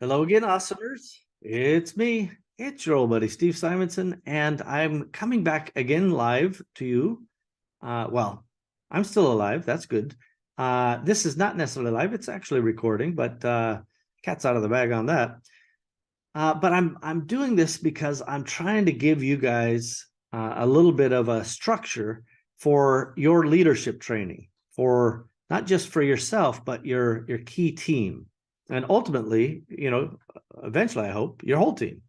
Hello again, awesomers. It's me. It's your old buddy, Steve Simonson, and I'm coming back again live to you. Well, I'm still alive. That's good. This is not necessarily live. It's actually recording, but cat's out of the bag on that. But I'm doing this because I'm trying to give you guys a little bit of a structure for your leadership training, for not just for yourself, but your key team, and ultimately, eventually, I hope your whole team.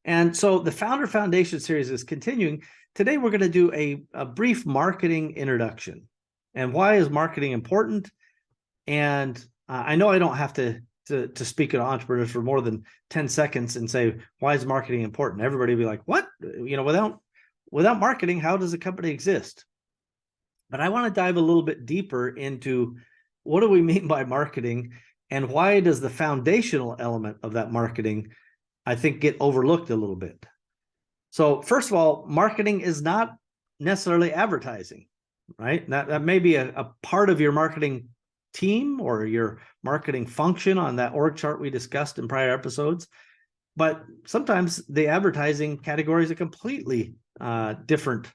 And so the Founder Foundation series is continuing. Today, we're going to do a brief marketing introduction. And why is marketing important? And I know I don't have to speak to entrepreneurs for more than 10 seconds and say, why is marketing important? Everybody will be like, what? Without marketing, how does a company exist? But I want to dive a little bit deeper into what do we mean by marketing, and why does the foundational element of that marketing, I think, get overlooked a little bit. So first of all, marketing is not necessarily advertising, right? That may be a part of your marketing team or your marketing function on that org chart we discussed in prior episodes. But sometimes the advertising category is a completely different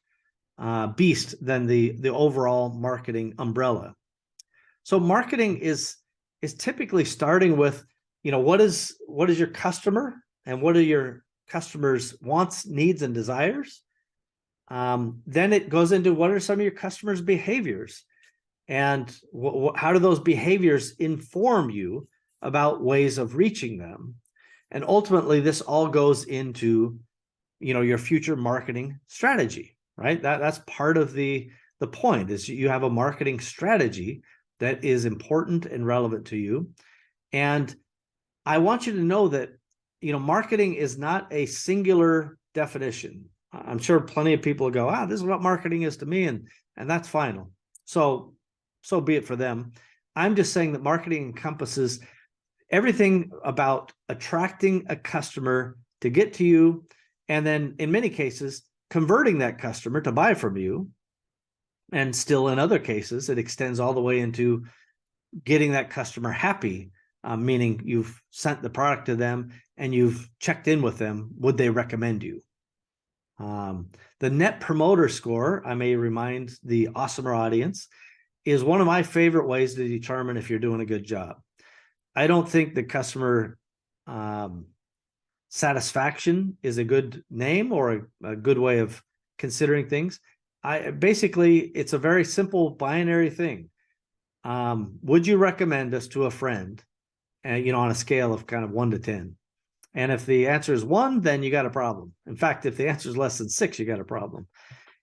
beast than the overall marketing umbrella. So marketing is typically starting with, what is your customer, and what are your customers' wants, needs, and desires. Then it goes into what are some of your customers' behaviors, and how do those behaviors inform you about ways of reaching them. And ultimately, this all goes into, your future marketing strategy, right? That's part of the point, is you have a marketing strategy that is important and relevant to you. And I want you to know that, marketing is not a singular definition. I'm sure plenty of people go, this is what marketing is to me, and that's final. So be it for them. I'm just saying that marketing encompasses everything about attracting a customer to get to you, and then in many cases, converting that customer to buy from you. And still in other cases, it extends all the way into getting that customer happy, meaning you've sent the product to them and you've checked in with them. Would they recommend you? The Net Promoter Score, I may remind the awesomer audience, is one of my favorite ways to determine if you're doing a good job. I don't think the customer satisfaction is a good name or a good way of considering things. It's a very simple binary thing. Would you recommend us to a friend, on a scale of kind of 1 to 10? And if the answer is 1, then you got a problem. In fact, if the answer is less than 6, you got a problem.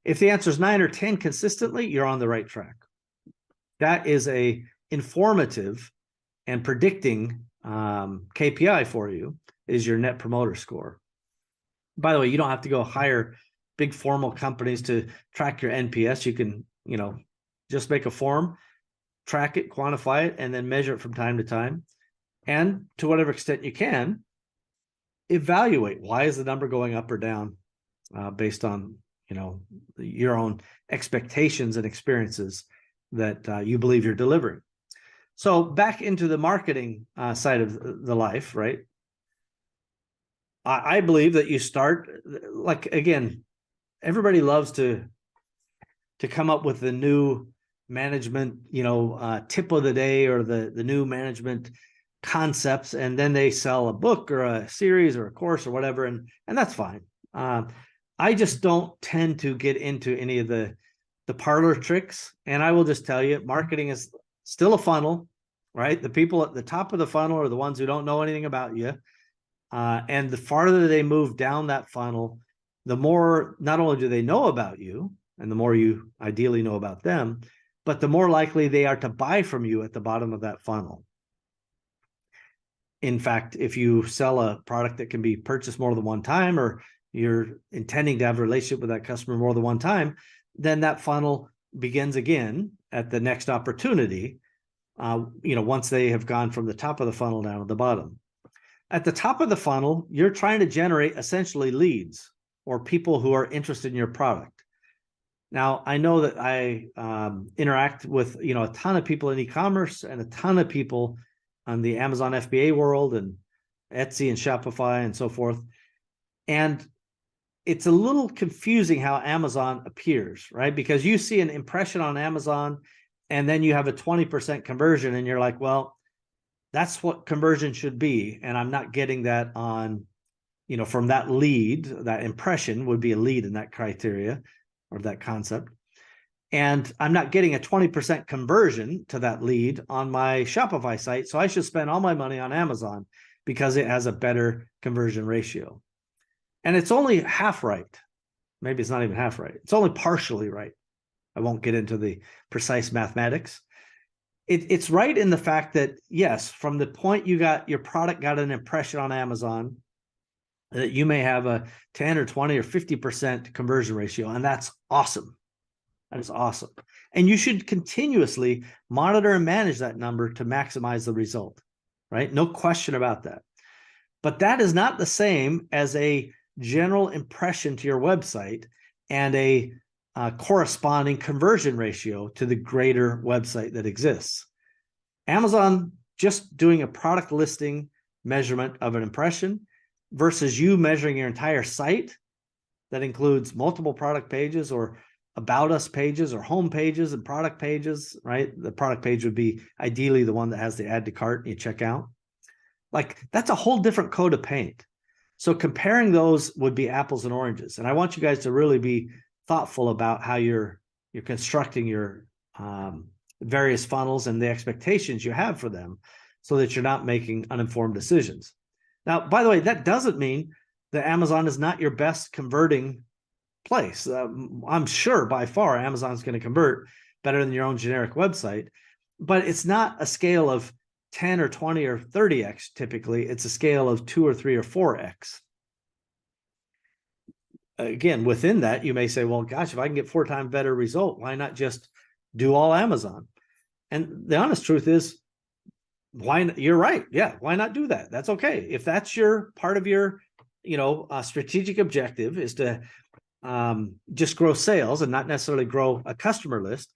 If the answer is 9 or 10 consistently, you're on the right track. That is a informative and predicting KPI for you, is your Net Promoter Score. By the way, you don't have to go hire big formal companies to track your NPS. You can, just make a form, track it, quantify it, and then measure it from time to time. And to whatever extent you can, evaluate why is the number going up or down based on, your own expectations and experiences that you believe you're delivering. So back into the marketing side of the life, right? I believe that you start, like, again, everybody loves to come up with the new management, tip of the day, or the new management concepts, and then they sell a book or a series or a course or whatever, and that's fine. I just don't tend to get into any of the parlor tricks, and I will just tell you, marketing is still a funnel, right? The people at the top of the funnel are the ones who don't know anything about you. And the farther they move down that funnel, the more not only do they know about you, and the more you ideally know about them, but the more likely they are to buy from you at the bottom of that funnel. In fact, if you sell a product that can be purchased more than one time, or you're intending to have a relationship with that customer more than one time, then that funnel begins again at the next opportunity, once they have gone from the top of the funnel down to the bottom. At the top of the funnel, you're trying to generate essentially leads, or people who are interested in your product. Now, I know that I interact with, a ton of people in e-commerce and a ton of people on the Amazon FBA world and Etsy and Shopify and so forth. And it's a little confusing how Amazon appears, right? Because you see an impression on Amazon and then you have a 20% conversion and you're like, well, that's what conversion should be. And I'm not getting that on, from that lead. That impression would be a lead in that criteria or that concept. And I'm not getting a 20% conversion to that lead on my Shopify site. So I should spend all my money on Amazon because it has a better conversion ratio. And it's only half right. Maybe it's not even half right. It's only partially right. I won't get into the precise mathematics. It's right in the fact that, yes, from the point your product got an impression on Amazon, that you may have a 10 or 20 or 50% conversion ratio. And that's awesome. That is awesome. And you should continuously monitor and manage that number to maximize the result, right? No question about that. But that is not the same as a general impression to your website and a corresponding conversion ratio to the greater website that exists. Amazon just doing a product listing measurement of an impression versus you measuring your entire site that includes multiple product pages or about us pages or home pages and product pages, right? The product page would be ideally the one that has the add to cart and you check out. Like, that's a whole different coat of paint. So comparing those would be apples and oranges. And I want you guys to really be thoughtful about how you're constructing your various funnels and the expectations you have for them so that you're not making uninformed decisions. Now, by the way, that doesn't mean that Amazon is not your best converting place. I'm sure by far Amazon's going to convert better than your own generic website, but it's not a scale of 10 or 20 or 30x. Typically, it's a scale of 2 or 3 or 4x. Again, within that, you may say, well, gosh, if I can get 4 times better result, why not just do all Amazon? And the honest truth is, you're right. Yeah, why not do that? That's okay. If that's your part of your, strategic objective is to just grow sales and not necessarily grow a customer list,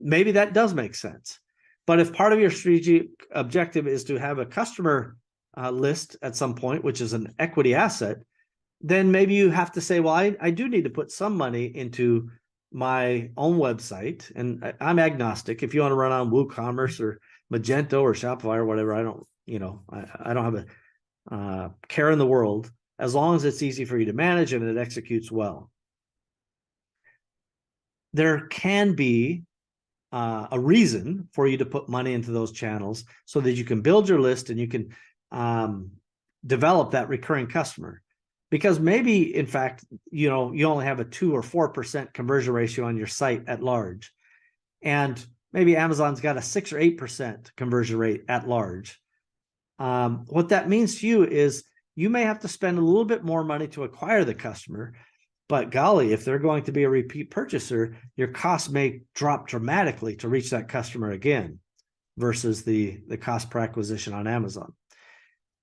maybe that does make sense. But if part of your strategic objective is to have a customer list at some point, which is an equity asset, then maybe you have to say, well, I do need to put some money into my own website. And I'm agnostic. If you want to run on WooCommerce or Magento or Shopify or whatever, I don't have a care in the world, as long as it's easy for you to manage and it executes well. There can be a reason for you to put money into those channels so that you can build your list and you can develop that recurring customer. Because maybe, in fact, you only have a 2 or 4% conversion ratio on your site at large. And maybe Amazon's got a 6 or 8% conversion rate at large. What that means to you is you may have to spend a little bit more money to acquire the customer, but golly, if they're going to be a repeat purchaser, your costs may drop dramatically to reach that customer again versus the cost per acquisition on Amazon.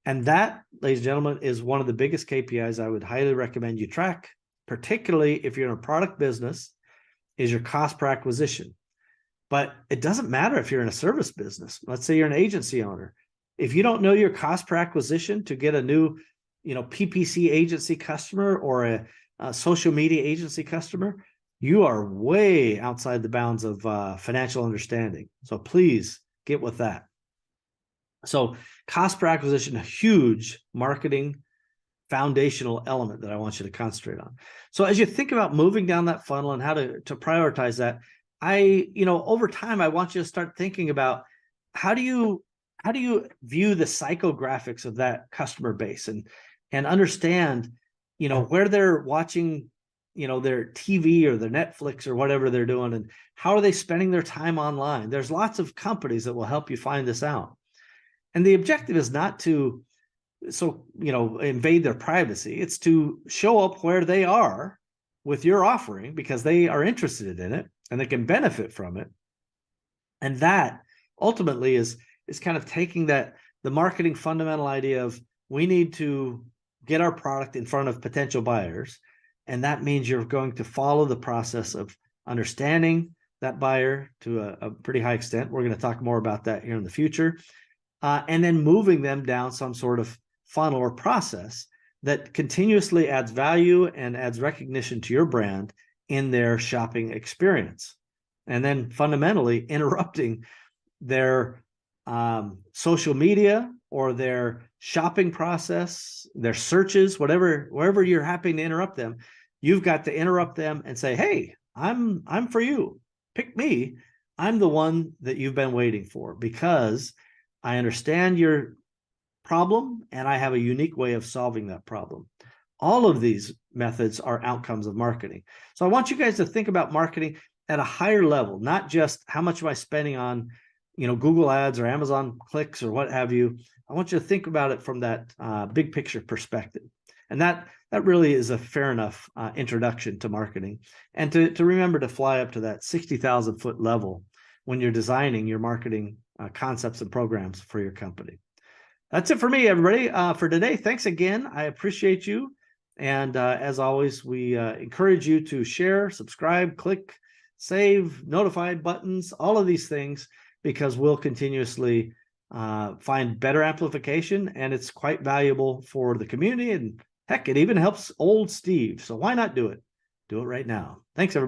And that, ladies and gentlemen, is one of the biggest KPIs I would highly recommend you track, particularly if you're in a product business, is your cost per acquisition. But it doesn't matter if you're in a service business. Let's say you're an agency owner. If you don't know your cost per acquisition to get a new, PPC agency customer or a social media agency customer, you are way outside the bounds of financial understanding. So please get with that. So cost per acquisition, a huge marketing foundational element that I want you to concentrate on. So as you think about moving down that funnel and how to prioritize that, over time, I want you to start thinking about how do you view the psychographics of that customer base and understand, where they're watching, their TV or their Netflix or whatever they're doing, and how are they spending their time online. There's lots of companies that will help you find this out. And the objective is not to invade their privacy. It's to show up where they are with your offering because they are interested in it and they can benefit from it. And that ultimately is kind of taking the marketing fundamental idea of we need to get our product in front of potential buyers. And that means you're going to follow the process of understanding that buyer to a pretty high extent. We're going to talk more about that here in the future. And then moving them down some sort of funnel or process that continuously adds value and adds recognition to your brand in their shopping experience. And then fundamentally interrupting their social media or their shopping process, their searches, wherever you're happy to interrupt them, you've got to interrupt them and say, hey, I'm for you. Pick me. I'm the one that you've been waiting for because I understand your problem and I have a unique way of solving that problem. All of these methods are outcomes of marketing. So I want you guys to think about marketing at a higher level, not just how much am I spending on, Google ads or Amazon clicks or what have you. I want you to think about it from that big picture perspective. And that really is a fair enough introduction to marketing. And to remember to fly up to that 60,000 foot level when you're designing your marketing concepts and programs for your company. That's it for me, everybody, for today. Thanks again. I appreciate you. And as always, we encourage you to share, subscribe, click, save, notify buttons, all of these things, because we'll continuously find better amplification, and it's quite valuable for the community. And heck, it even helps old Steve. So why not do it? Do it right now. Thanks, everybody.